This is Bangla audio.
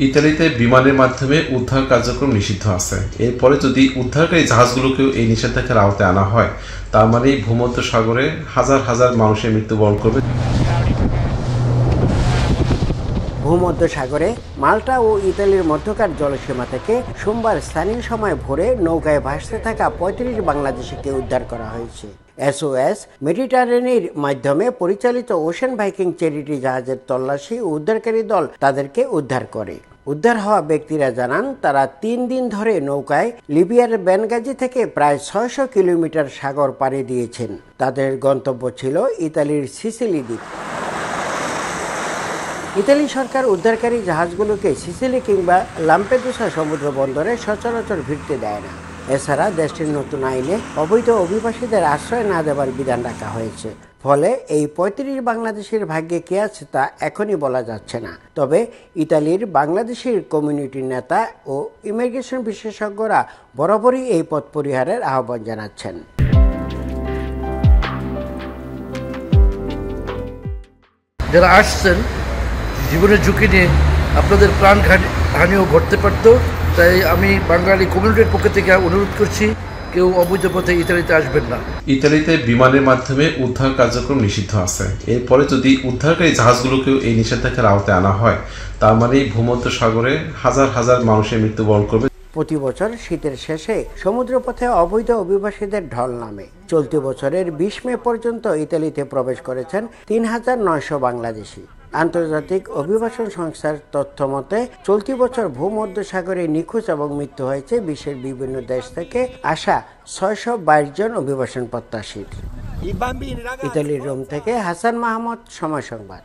ইতালিতে বিমানের মাধ্যমে উদ্ধার কার্যক্রম নিষিদ্ধ আছে। এরপরে যদি উদ্ধারকারী জাহাজগুলোকেও এই নিষেধাজ্ঞার আওতায় আনা হয়, তার মানে ভূমধ্যসাগরে হাজার হাজার মানুষের মৃত্যুবরণ করবে। ভূমধ্যসাগরে মাল্টা ও ইতালির মধ্যকার জলসীমা থেকে সোমবার স্থানীয় সময় ভোরে নৌকায় ভাসতে থাকা ৩৫ বাংলাদেশিকে উদ্ধার করা হয়েছে। SOS মেডিটারেনির মাধ্যমে পরিচালিত ওশেন ভাইকিং চ্যারিটি জাহাজের তল্লাশি ও উদ্ধারকারী দল তাদেরকে উদ্ধার করে। উদ্ধার হওয়া ব্যক্তিরা জানান, তারা ৩ দিন ধরে নৌকায় লিবিয়ার বেনগাজি থেকে প্রায় ৬০০ কিলোমিটার সাগর পাড়ি দিয়েছেন। তাদের গন্তব্য ছিল ইতালির সিসিলি দ্বীপ। ইতালি সরকার উদ্ধারকারী জাহাজগুলোকে সিসিলি কিংবা লাম্পেদুসা সমুদ্র বন্দরে সচরাচর ভিড়তে দেয় না। এছাড়া দেশটির নতুন আইনে অবৈধ অভিবাসীদের আশ্রয় না দেওয়ার বিধান রাখা হয়েছে। ফলে এই ৩৫ বাংলাদেশের ভাগ্যে কে আছে তা এখনই বলা যাচ্ছে না। তবে ইতালির বাংলাদেশের কমিউনিটির নেতা ও ইমিগ্রেশন বিশেষজ্ঞরা বরাবরই এই পথ পরিহারের আহ্বান জানাচ্ছেন। যারা আসছেন জীবনের ঝুঁকি নিয়ে, আপনাদের প্রাণ হানিও ঘটতে পারত। তাই আমি বাঙালি কমিউনিটির পক্ষ থেকে অনুরোধ করছি, কেউ অবৈধ পথে ইতালিতে আসবেন না। ইতালিতে বিমানের মাধ্যমে উদ্ধার কার্যক্রম নিষিদ্ধ আছে। এরপরে যদি উদ্ধারকারী জাহাজগুলোকেও এই নিষেধাজ্ঞার আওতায় আনা হয়, তার মানে ভূমধ্যসাগরে হাজার হাজার মানুষের মৃত্যুবরণ করবে। প্রতি বছর শীতের শেষে সমুদ্রপথে অবৈধ অভিবাসীদের ঢল নামে। চলতি বছরের ২০ মে পর্যন্ত ইতালিতে প্রবেশ করেছেন ৩,৯০০ বাংলাদেশি। আন্তর্জাতিক অভিবাসন সংস্থার তথ্য মতে চলতি বছর ভূমধ্যসাগরে নিখোঁজ এবং মৃত্যু হয়েছে বিশ্বের বিভিন্ন দেশ থেকে আসা ৬২২ জন অভিবাসন প্রত্যাশীর। ইতালির রোম থেকে হাসান মাহমুদ, সময় সংবাদ।